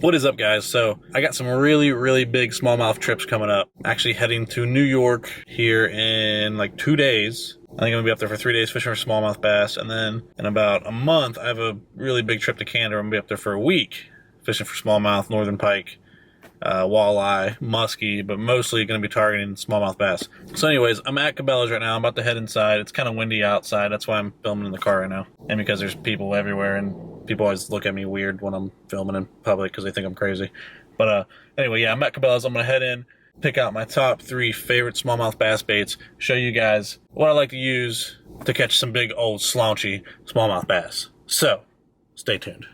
What is up, guys? So I got some really big smallmouth trips coming up. Actually heading to New York here in like 2 days. I think I'm gonna be up there for 3 days fishing for smallmouth bass, and then in about a month I have a really big trip to Canada. I'm gonna be up there for a week fishing for smallmouth, northern pike, walleye, muskie, but mostly going to be targeting smallmouth bass. So anyways, I'm at Cabela's right now. I'm about to head inside. It's kind of windy outside. That's why I'm filming in the car right now. And because there's people everywhere, and people always look at me weird when I'm filming in public because they think I'm crazy. But anyway, yeah, I'm at Cabela's. I'm going to head in, pick out my top 3 favorite smallmouth bass baits, show you guys what I like to use to catch some big old slaunchy smallmouth bass. So, stay tuned.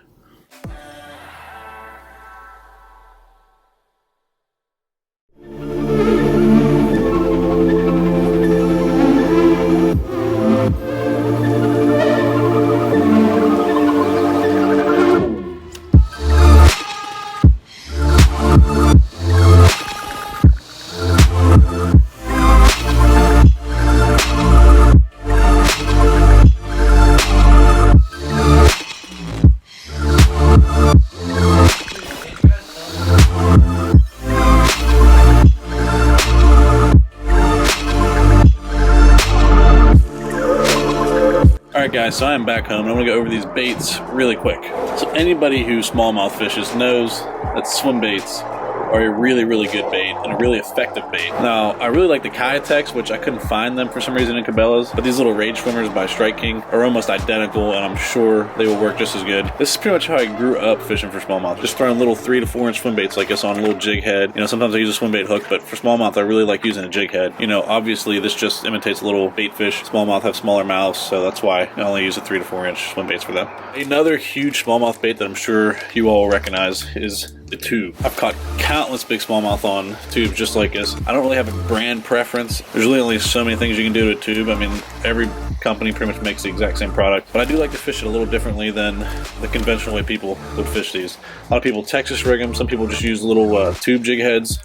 Alright guys, so I'm back home and I'm going to go over these baits really quick. So anybody who smallmouth fishes knows that swim baits are a really good bait and a really effective bait. Now, I really like the Kayatex, which I couldn't find them for some reason in Cabela's, but these little Rage Swimmers by Strike King are almost identical, and I'm sure they will work just as good. This is pretty much how I grew up fishing for smallmouth, just throwing little 3 to 4 inch swim baits like this on a little jig head. You know, sometimes I use a swim bait hook, but for smallmouth I really like using a jig head. You know, obviously this just imitates a little bait fish. Smallmouth have smaller mouths, so that's why I only use a 3 to 4 inch swim baits for them. Another huge smallmouth bait that I'm sure you all recognize is the tube. I've caught countless big smallmouth on tubes just like this. I don't really have a brand preference. There's really only so many things you can do to a tube. I mean, every company pretty much makes the exact same product, but I do like to fish it a little differently than the conventional way people would fish these. A lot of people Texas rig them. Some people just use little tube jig heads.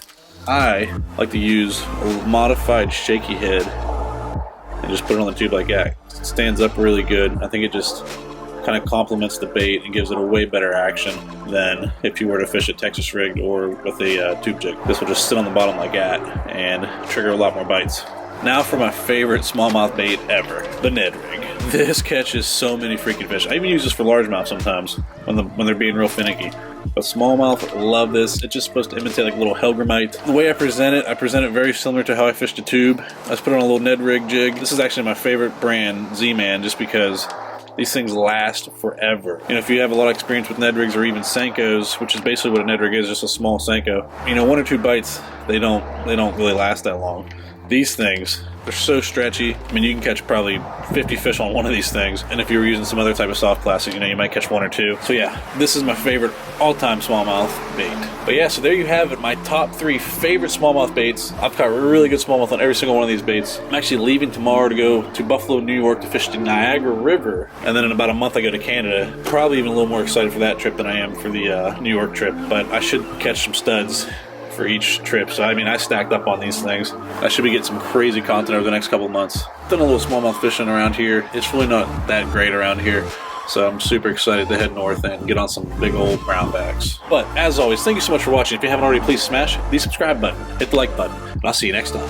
I like to use a modified shaky head and just put it on the tube like that. It stands up really good. I think it just kind of complements the bait and gives it a way better action than if you were to fish it Texas rigged or with a tube jig. This will just sit on the bottom like that and trigger a lot more bites. Now for my favorite smallmouth bait ever, the Ned rig. This catches so many freaking fish. I even use this for largemouth sometimes when they're being real finicky. But smallmouth love this. It's just supposed to imitate like a little Hellgrammite. The way I present it very similar to how I fished a tube. I just put on a little Ned rig jig. This is actually my favorite brand, Z-Man, just because these things last forever. You know, if you have a lot of experience with Ned rigs or even Senkos, which is basically what a Ned rig is, just a small Senko, you know, 1 or 2 bites, they don't really last that long. These things, they're so stretchy. I mean, you can catch probably 50 fish on one of these things, and if you were using some other type of soft plastic, you know, you might catch 1 or 2. So yeah, this is my favorite all-time smallmouth bait. But yeah, so there you have it, my top 3 favorite smallmouth baits. I've caught really good smallmouth on every single one of these baits. I'm actually leaving tomorrow to go to Buffalo, New York to fish the Niagara River, and then in about a month I go to Canada. Probably even a little more excited for that trip than I am for the New York trip, but I should catch some studs for each trip. So I mean, I stacked up on these things. I should be getting some crazy content over the next couple months. Done a little smallmouth fishing around here. It's really not that great around here, so I'm super excited to head north and get on some big old brownbacks. But as always, thank you so much for watching. If you haven't already, please smash the subscribe button, hit the like button, and I'll see you next time.